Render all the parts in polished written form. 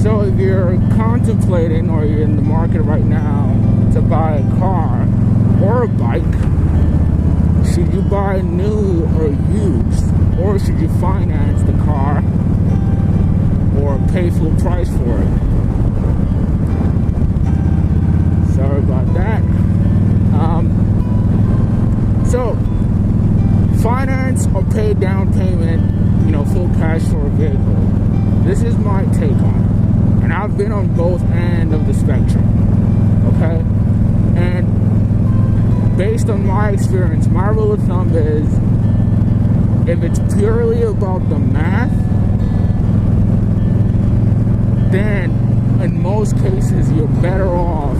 So if you're contemplating or you're in the market right now to buy a car or a bike, should you buy new or used, or should you finance the car or pay full price for it? Sorry about that. So finance or pay down payment, full cash for a vehicle. This is my take on it. And I've been on both ends of the spectrum. Okay? And based on my experience, my rule of thumb is, if it's purely about the math, then in most cases you're better off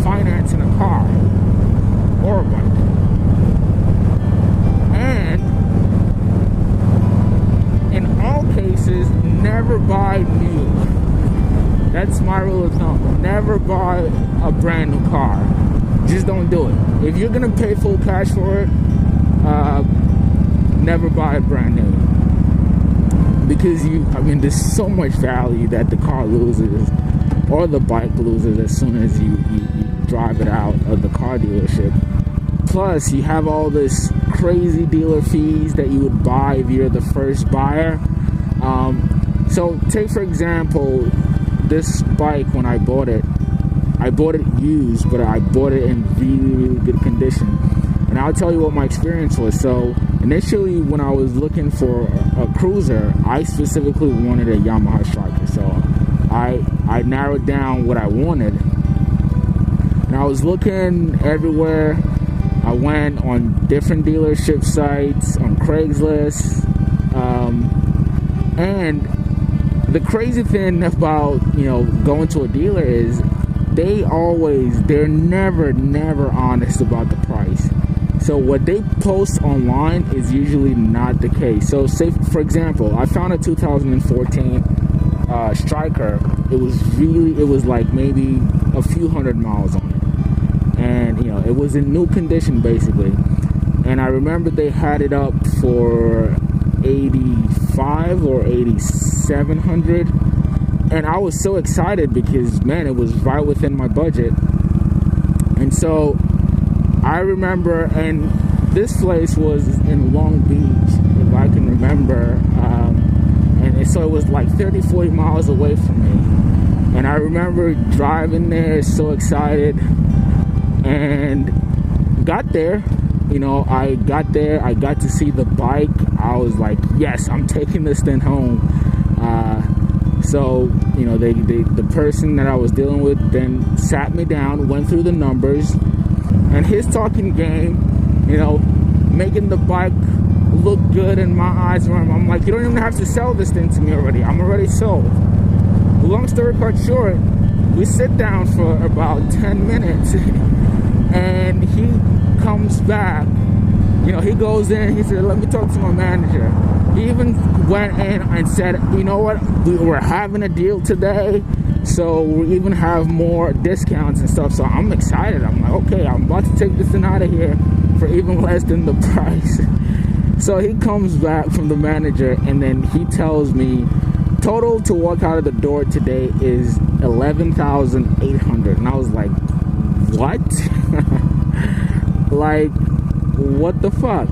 financing a car or a bike. And in all cases, never buy new. That's my rule of thumb. Never buy a brand new car. Just don't do it. If you're gonna pay full cash for it, never buy a brand new. Because there's so much value that the car loses or the bike loses as soon as you drive it out of the car dealership. Plus, you have all this crazy dealer fees that you would buy if you're the first buyer. So take for example, this bike, when I bought it used, but I bought it in really, really good condition. And I'll tell you what my experience was. So initially, when I was looking for a cruiser, I specifically wanted a Yamaha Striker. So I narrowed down what I wanted. And I was looking everywhere. I went on different dealership sites, on Craigslist. And the crazy thing about, going to a dealer is they're never honest about the price. So what they post online is usually not the case. So say, for example, I found a 2014 Striker. It was like maybe a few hundred miles on it. And, it was in new condition basically. And I remember they had it up for 85 or 8,700. And I was so excited because, man, it was right within my budget. And so I remember, and this place was in Long Beach, if I can remember. And so it was like 30, 40 miles away from me. And I remember driving there, so excited. And got there, I got there, I got to see the bike. I was like, yes, I'm taking this thing home. So, the person that I was dealing with then sat me down, went through the numbers, and his talking game, making the bike look good in my eyes. I'm like, you don't even have to sell this thing to me already. I'm already sold. Long story cut short, we sit down for about 10 minutes, and he comes back. He goes in, he said, let me talk to my manager. He even went in and said, you know what, we're having a deal today, so we even have more discounts and stuff. So I'm excited. I'm like, okay, I'm about to take this thing out of here for even less than the price. So he comes back from the manager, and then he tells me total to walk out of the door today is $11,800. And I was like, what? Like, what the fuck?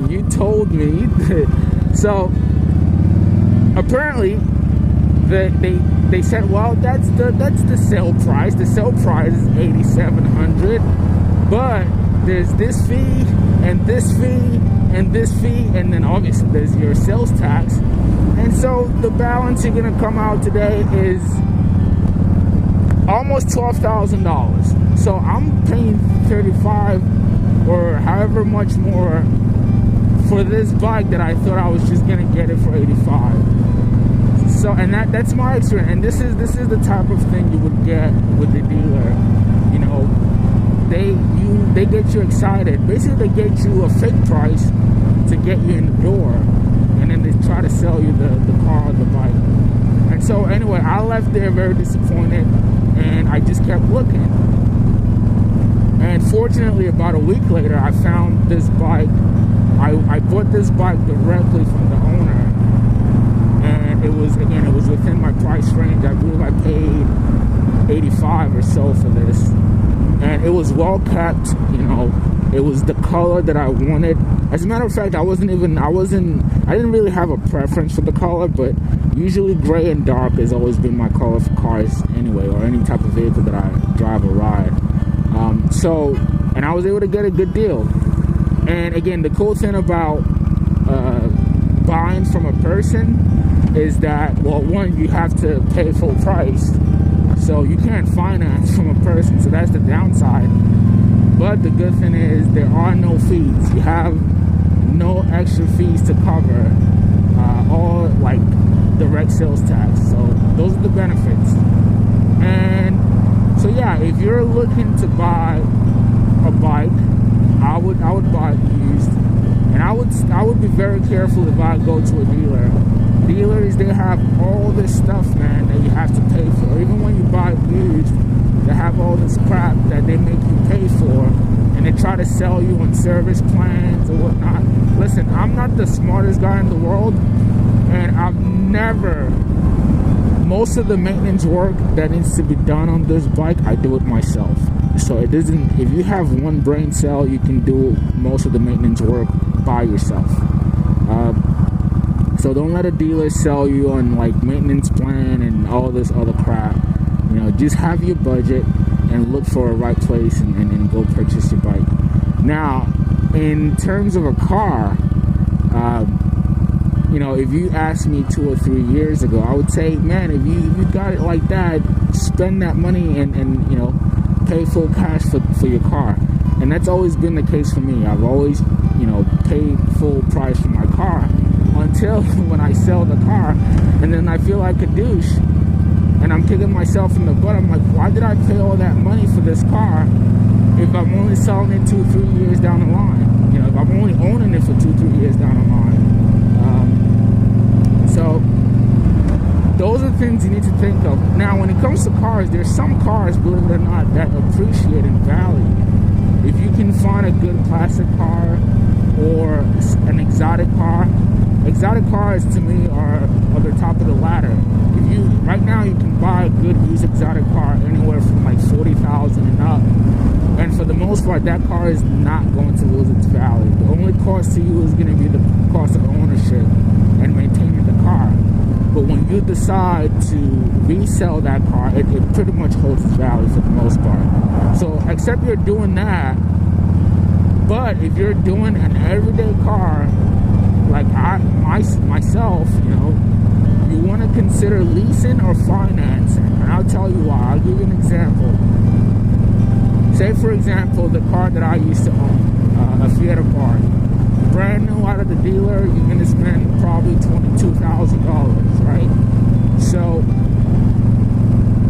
You told me that. So apparently they said, well, that's the sale price. The sale price is $8,700, but there's this fee and this fee and this fee, and then obviously there's your sales tax. And so the balance you're gonna come out today is almost $12,000. So I'm paying $35 or however much more for this bike that I thought I was just gonna get it for $85. So, and that's my experience. And this is the type of thing you would get with the dealer. They get you excited. Basically, they get you a fake price to get you in the door, and then they try to sell you the car or the bike. And so anyway, I left there very disappointed, and I just kept looking. And fortunately, about a week later, I found this bike. I bought this bike directly from the owner, and it was a within my price range. I believe I paid $85 or so for this, and it was well kept. You know, it was the color that I wanted. As a matter of fact, I didn't really have a preference for the color, but usually gray and dark has always been my color for cars anyway, or any type of vehicle that I drive or ride. And I was able to get a good deal. And again, the cool thing about buying from a person is that, well, one, you have to pay full price, so you can't finance from a person, so that's the downside. But the good thing is there are no fees. You have no extra fees to cover, all like direct sales tax. So those are the benefits. And so yeah, if you're looking to buy a bike, I would buy it used, and I would be very careful if I go to a dealer. Dealers, they have all this stuff, man, that you have to pay for. Even when you buy it used, they have all this crap that they make you pay for, and they try to sell you on service plans or whatnot. Listen, I'm not the smartest guy in the world, and most of the maintenance work that needs to be done on this bike, I do it myself. So it doesn't, if you have one brain cell, you can do most of the maintenance work by yourself. So don't let a dealer sell you on like maintenance plan and all this other crap. You know, just have your budget and look for a right place and go purchase your bike. Now, in terms of a car, you know, if you asked me 2 or 3 years ago, I would say, man, if you got it like that, spend that money and you know, pay full cash for your car. And that's always been the case for me. I've always, you know, paid full price for my car until when I sell the car, and then I feel like a douche and I'm kicking myself in the butt. I'm like, why did I pay all that money for this car if I'm only selling it 2 or 3 years down the line? You know, if I'm only owning it for 2 or 3 years down the line. So those are things you need to think of. Now, when it comes to cars, there's some cars, believe it or not, that appreciate in value. If you can find a good classic car or an exotic cars to me are the top of the ladder. Right now you can buy a good used exotic car anywhere from like $40,000 and up, and for the most part that car is not going to lose its value. The only cost to you is going to be the cost of ownership and maintaining the car. But when you decide to resell that car, it pretty much holds its value for the most part. So except you're doing that, but if you're doing an everyday car like myself, you know, you want to consider leasing or financing, and I'll tell you why. I'll give you an example. Say, for example, the car that I used to own, a Fiat Abarth, brand new out of the dealer, you're going to spend probably $22,000, right? So,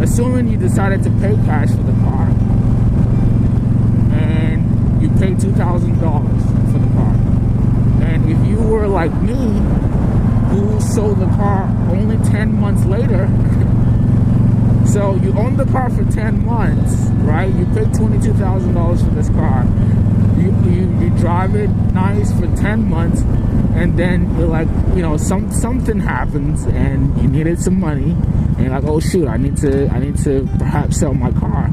assuming you decided to pay cash for the car, and you paid $2,000 for the car, and if you were like me, who sold the car only 10 months later, so you own the car for 10 months, right? You paid $22,000 for this car. You drive it nice for 10 months, and then you're like, you know, something happens and you needed some money, and you're like, oh shoot, I need to perhaps sell my car.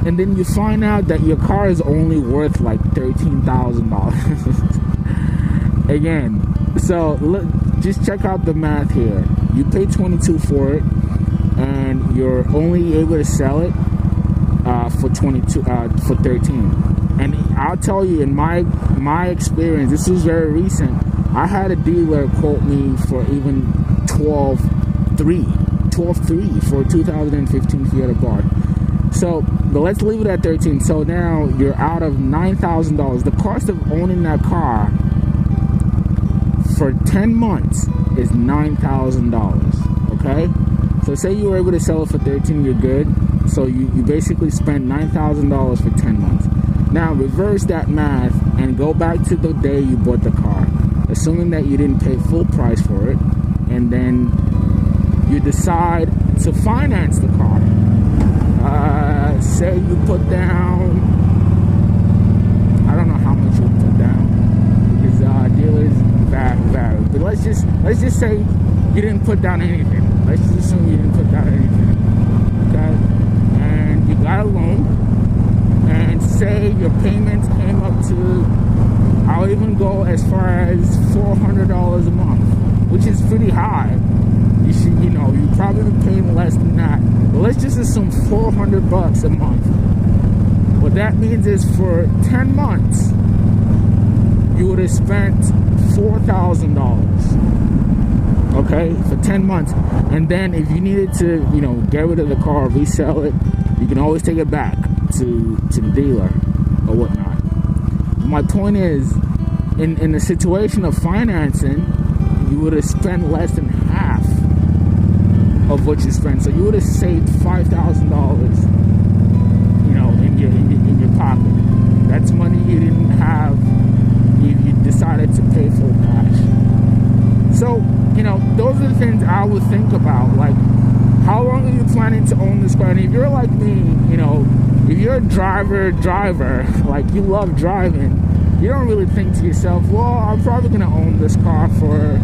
And then you find out that your car is only worth like $13,000. Again, so look, just check out the math here. You pay $22,000 for it, and you're only able to sell it for $13,000. And I'll tell you, in my experience, this was very recent. I had a dealer quote me for even $12,300 for a 2015 Fiat Abarth. So, but let's leave it at $13,000. So now you're out of $9,000. The cost of owning that car for 10 months is $9,000. Okay, so say you were able to sell it for $13,000, you're good. So you basically spent $9,000 for 10 months. Now reverse that math and go back to the day you bought the car, assuming that you didn't pay full price for it, and then you decide to finance the car. Say you put down, I don't know how much you put down, because dealers vary. But let's just say you didn't put down anything. Let's just assume you didn't put down anything. Okay? And you got a loan, and say your payments came up to, I'll even go as far as $400 a month, which is pretty high. You should, you know, you probably be paying less than that. But let's just assume $400 a month. What that means is for 10 months, you would have spent $4,000. Okay, for 10 months. And then if you needed to, you know, get rid of the car, resell it, you can always take it back to the dealer or whatnot. My point is, in the situation of financing, you would have spent less than half of what you spent. So you would have saved $5,000, you know, in your pocket. That's money you didn't have. You decided to pay for cash. So, you know, those are the things I would think about. Like, how long are you planning to own this car? And if you're like me, you know, if you're a driver, like you love driving, you don't really think to yourself, well, I'm probably going to own this car for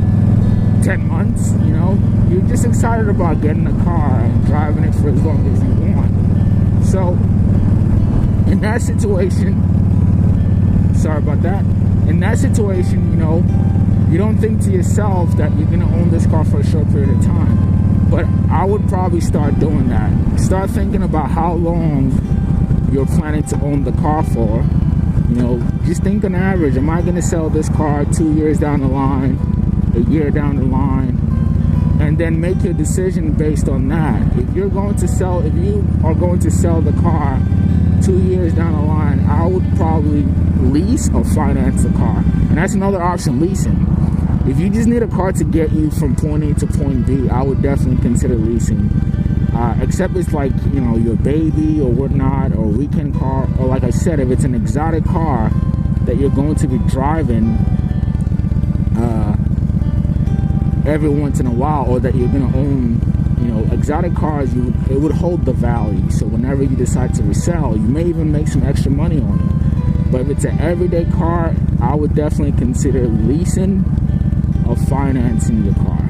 10 months, you know? You're just excited about getting a car and driving it for as long as you want. So, in that situation, sorry about that. In that situation, you know, you don't think to yourself that you're going to own this car for a short period of time. But I would probably start doing that. Start thinking about how long you're planning to own the car for. You know, just think on average, am I going to sell this car 2 years down the line, a year down the line, and then make your decision based on that. If you are going to sell the car 2 years down the line, I would probably lease or finance the car. And that's another option, leasing. If you just need a car to get you from point A to point B, I would definitely consider leasing. Except it's like, you know, your baby or whatnot, or weekend car, or like I said, if it's an exotic car that you're going to be driving every once in a while, or that you're going to own, you know, exotic cars, it would hold the value. So whenever you decide to resell, you may even make some extra money on it. But if it's an everyday car, I would definitely consider leasing or financing your car.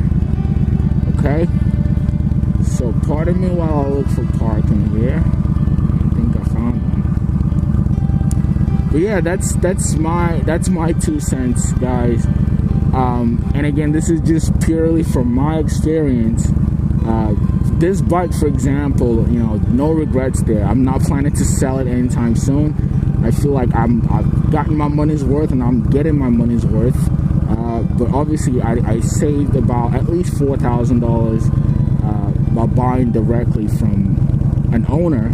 Okay? So pardon me while I look for parking here. I think I found one. But yeah, that's my 2 cents, guys. And again, this is just purely from my experience. This bike, for example, you know, no regrets there. I'm not planning to sell it anytime soon. I feel like I've gotten my money's worth, and I'm getting my money's worth. But obviously, I saved about at least $4,000 by buying directly from an owner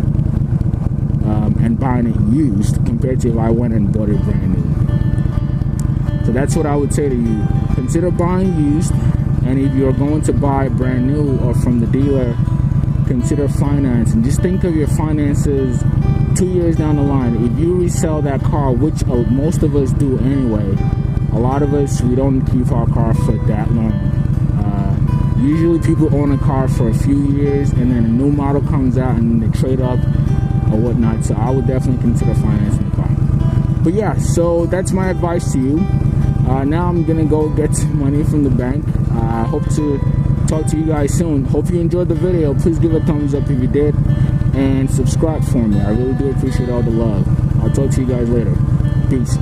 and buying it used, compared to if I went and bought it brand new. So that's what I would say to you. Consider buying used, and if you're going to buy brand new or from the dealer, consider finance. And just think of your finances 2 years down the line. If you resell that car, which most of us do anyway, a lot of us, we don't keep our car for that long. Usually people own a car for a few years, and then a new model comes out and they trade up or whatnot. So I would definitely consider financing the car. But yeah, so that's my advice to you. Now I'm gonna go get some money from the bank. I hope to talk to you guys soon. Hope you enjoyed the video. Please give a thumbs up if you did, and subscribe for me. I really do appreciate all the love. I'll talk to you guys later. Peace.